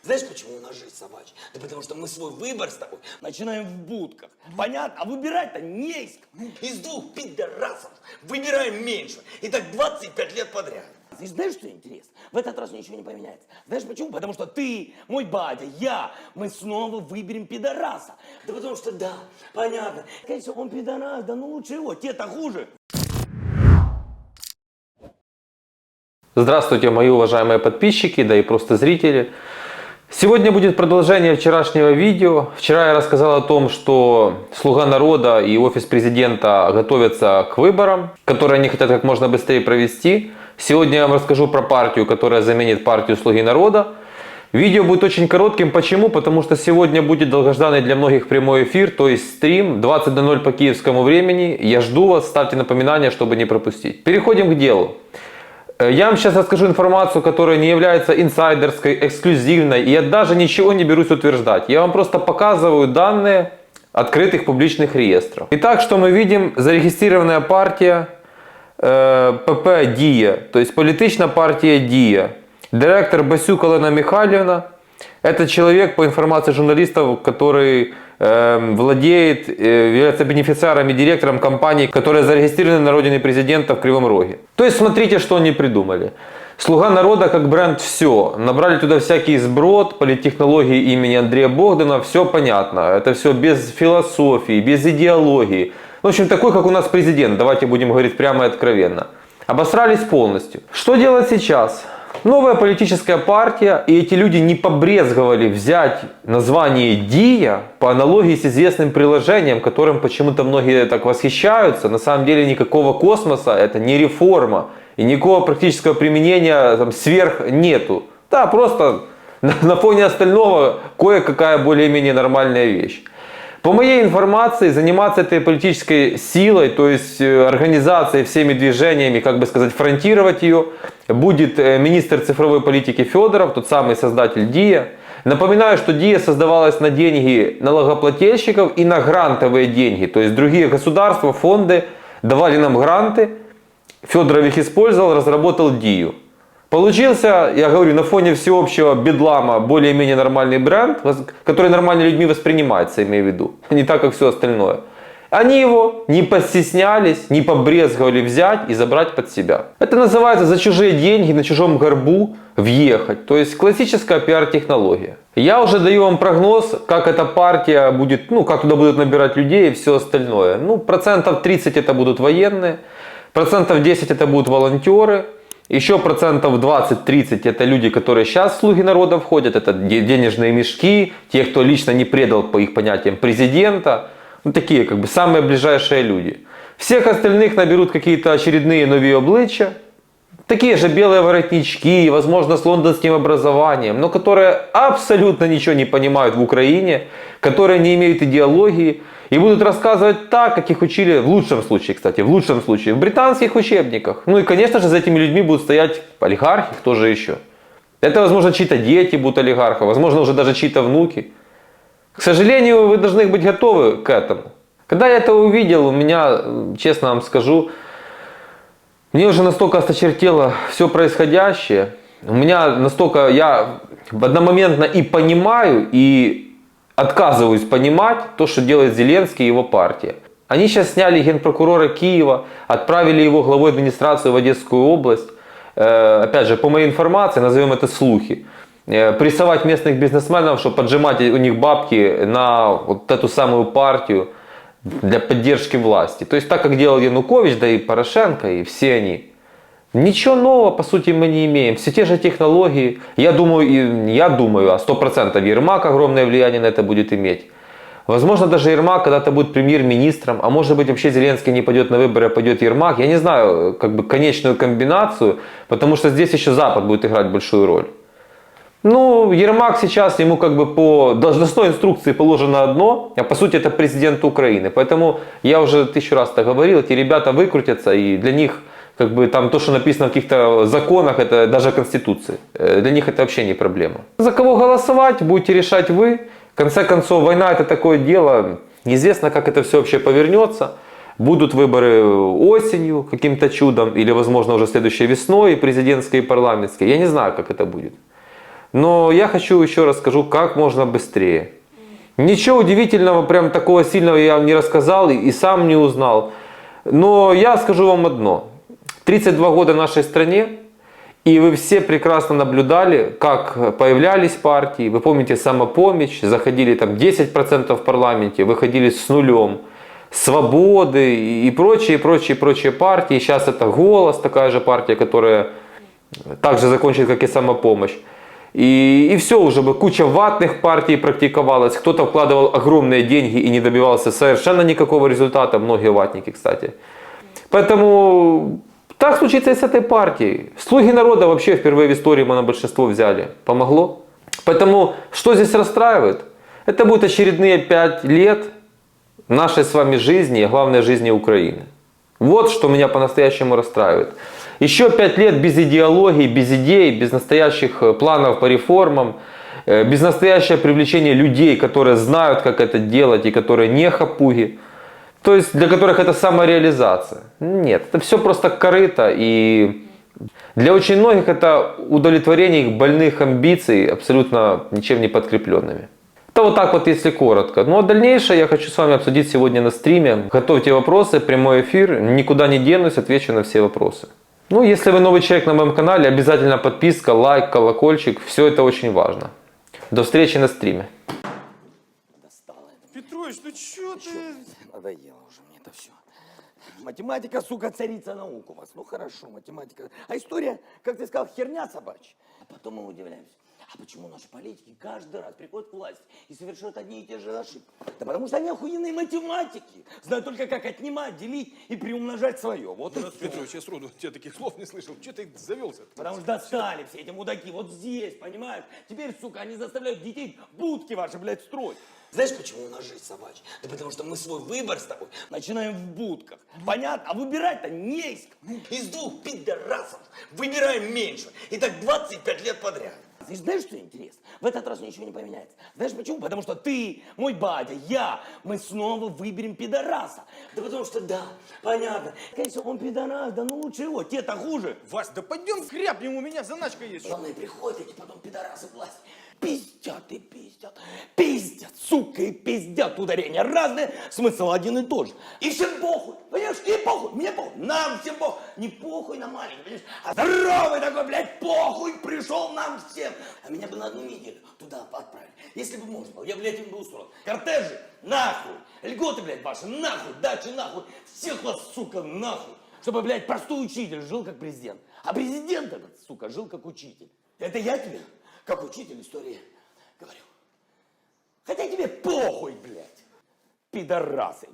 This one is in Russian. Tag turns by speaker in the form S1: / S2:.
S1: Знаешь, почему у нас жизнь собачья? Да потому что мы свой выбор с тобой начинаем в будках. Понятно? А выбирать-то не из кого. Из двух пидорасов выбираем меньше. И так 25 лет подряд. И знаешь, что интересно? В этот раз ничего не поменяется. Знаешь почему? Потому что ты, мой батя, я, мы снова выберем пидораса. Да потому что, да, понятно. Конечно, он пидорас, да ну лучше его, те-то хуже.
S2: Здравствуйте, мои уважаемые подписчики, да и просто зрители. Сегодня будет продолжение вчерашнего видео. Вчера я рассказал о том, что «Слуга народа» и офис президента готовятся к выборам, которые они хотят как можно быстрее провести. Сегодня я вам расскажу про партию, которая заменит партию «Слуги народа». Видео будет очень коротким. Почему? Потому что сегодня будет долгожданный для многих прямой эфир, то есть стрим 20:00 по киевскому времени. Я жду вас, ставьте напоминания, чтобы не пропустить. Переходим к делу. Я вам сейчас расскажу информацию, которая не является инсайдерской, эксклюзивной, и я даже ничего не берусь утверждать. Я вам просто показываю данные открытых публичных реестров. Итак, что мы видим? Зарегистрированная партия ПП «Дія», то есть политичная партия «Дія». Директор Басюк Олена Михайлівна. Это человек, по информации журналистов, который владеет, является бенефициаром и директором компании, которая зарегистрирована на родине президента в Кривом Роге. То есть смотрите, что они придумали. «Слуга народа» как бренд все. Набрали туда всякий сброд, политтехнологии имени Андрея Богдана, все понятно. Это все без философии, без идеологии. В общем, такой, как у нас президент, давайте будем говорить прямо и откровенно. Обосрались полностью. Что делать сейчас? Новая политическая партия, и эти люди не побрезговали взять название «Дія» по аналогии с известным приложением, которым почему-то многие так восхищаются. На самом деле никакого космоса, это не реформа, и никакого практического применения там, сверх нету. Да, просто на фоне остального кое-какая более-менее нормальная вещь. По моей информации, заниматься этой политической силой, то есть организацией, всеми движениями, как бы сказать, фронтировать ее, будет министр цифровой политики Федоров, тот самый создатель «Дія». Напоминаю, что «Дія» создавалась на деньги налогоплательщиков и на грантовые деньги. То есть другие государства, фонды давали нам гранты, Федоров их использовал, разработал «Дію». Получился, я говорю, на фоне всеобщего бедлама более-менее нормальный бренд, который нормальными людьми воспринимается, имею в виду, не так, как все остальное. Они его не постеснялись, не побрезговали взять и забрать под себя. Это называется за чужие деньги на чужом горбу въехать. То есть классическая пиар-технология. Я уже даю вам прогноз, как эта партия будет, как туда будут набирать людей и все остальное. Процентов 30 это будут военные, процентов 10 это будут волонтеры. Еще процентов 20-30 это люди, которые сейчас в «Слуги народа» входят. Это денежные мешки, те, кто лично не предал, по их понятиям, президента. Такие как бы самые ближайшие люди. Всех остальных наберут какие-то очередные новые обличия. Такие же белые воротнички, возможно, с лондонским образованием, но которые абсолютно ничего не понимают в Украине, которые не имеют идеологии. И будут рассказывать так, как их учили, в лучшем случае, кстати, в британских учебниках. И, конечно же, за этими людьми будут стоять олигархи, кто же еще. Это, возможно, чьи-то дети будут олигархи, возможно, уже даже чьи-то внуки. К сожалению, вы должны быть готовы к этому. Когда я это увидел, у меня, честно вам скажу, мне уже настолько осточертело все происходящее. У меня настолько, я одномоментно и понимаю, и отказываюсь понимать то, что делает Зеленский и его партия. Они сейчас сняли генпрокурора Киева, отправили его главой администрации в Одесскую область. Опять же, по моей информации, назовем это слухи. Прессовать местных бизнесменов, чтобы поджимать у них бабки на вот эту самую партию для поддержки власти. То есть так, как делал Янукович, да и Порошенко, и все они. Ничего нового, по сути, мы не имеем. Все те же технологии. Я думаю, 100% Ермак огромное влияние на это будет иметь. Возможно, даже Ермак когда-то будет премьер-министром, а может быть, вообще Зеленский не пойдет на выборы, а пойдет Ермак. Я не знаю, конечную комбинацию, потому что здесь еще Запад будет играть большую роль. Ермак сейчас, ему по должностной инструкции положено одно, а по сути это президент Украины. Поэтому я уже 1000 раз это говорил, эти ребята выкрутятся, и для них там то, что написано в каких-то законах, это даже Конституции. Для них это вообще не проблема. За кого голосовать, будете решать вы. В конце концов, война это такое дело. Неизвестно, как это все вообще повернется. Будут выборы осенью каким-то чудом, или возможно уже следующей весной, президентские и парламентские. Я не знаю, как это будет. Но я хочу еще раз скажу, как можно быстрее. Ничего удивительного, прям такого сильного я вам не рассказал и сам не узнал. Но я скажу вам одно. 32 года нашей стране, и вы все прекрасно наблюдали, как появлялись партии. Вы помните «Самопомощь», заходили там 10% в парламенте, выходили с нулем. «Свободы» и прочие партии. Сейчас это «Голос», такая же партия, которая также закончит, как и «Самопомощь». И все, уже бы куча ватных партий практиковалась. Кто-то вкладывал огромные деньги и не добивался совершенно никакого результата. Многие ватники, кстати. Поэтому так случится и с этой партией. Слуги народа вообще впервые в истории монобольшинство взяли. Помогло? Поэтому что здесь расстраивает? Это будут очередные 5 лет нашей с вами жизни, а главное жизни Украины. Вот что меня по-настоящему расстраивает. Еще 5 лет без идеологии, без идей, без настоящих планов по реформам, без настоящего привлечения людей, которые знают, как это делать и которые не хапуги. То есть для которых это самореализация. Нет, это все просто корыто. И для очень многих это удовлетворение их больных амбиций, абсолютно ничем не подкрепленными. Это вот так вот, если коротко. Ну а дальнейшее я хочу с вами обсудить сегодня на стриме. Готовьте вопросы, прямой эфир. Никуда не денусь, отвечу на все вопросы. Ну, если вы новый человек на моем канале, обязательно подписка, лайк, колокольчик. Все это очень важно. До встречи на стриме.
S1: Достало это.
S3: Петрович, ну чё ты?
S1: Надоело уже мне это все. Математика, сука, царица наук у вас. Ну хорошо, математика. А история, как ты сказал, херня собачья. А потом мы удивляемся. А почему наши политики каждый раз приходят к власти и совершают одни и те же ошибки? Да потому что они охуенные математики. Знают только, как отнимать, делить и приумножать свое. Вот и всё.
S3: Петрович, я сроду тебя таких слов не слышал. Чё ты завелся?
S1: Потому что достали все эти мудаки вот здесь, понимаешь? Теперь, сука, они заставляют детей будки ваши, блядь, строить. Знаешь, почему у нас жизнь собачья? Да потому что мы свой выбор с тобой начинаем в будках. Понятно? А выбирать-то не из кого. Из 2 пидорасов выбираем меньше. И так 25 лет подряд. И знаешь, что интересно? В этот раз ничего не поменяется. Знаешь почему? Потому что ты, мой батя, я, мы снова выберем пидораса. Да потому что, да, понятно. Конечно, он пидорас, да ну лучше его, те-то хуже.
S3: Вась, да пойдем хряпнем, у меня заначка есть.
S1: Главное, приходят эти потом пидорасы в власть. Пиздят и пиздят. Пиздят, сука, и пиздят. Ударения разные, смысл один и тот же. И всем похуй, понимаешь? И похуй, мне похуй, нам всем похуй. Не похуй на маленький, понимаешь? А здоровый такой, блядь, похуй пришел нам всем. А меня бы на 1 неделю туда отправили. Если бы можно было, я, блядь, им бы устроил. Кортежи, нахуй. Льготы, блядь, ваши, нахуй. Дачи, нахуй. Всех вас, сука, нахуй. Чтобы, блядь, простой учитель жил как президент. А президент этот, сука, жил как учитель. Это я тебе, как учитель истории, говорю. Хотя тебе похуй, блядь, пидорасы.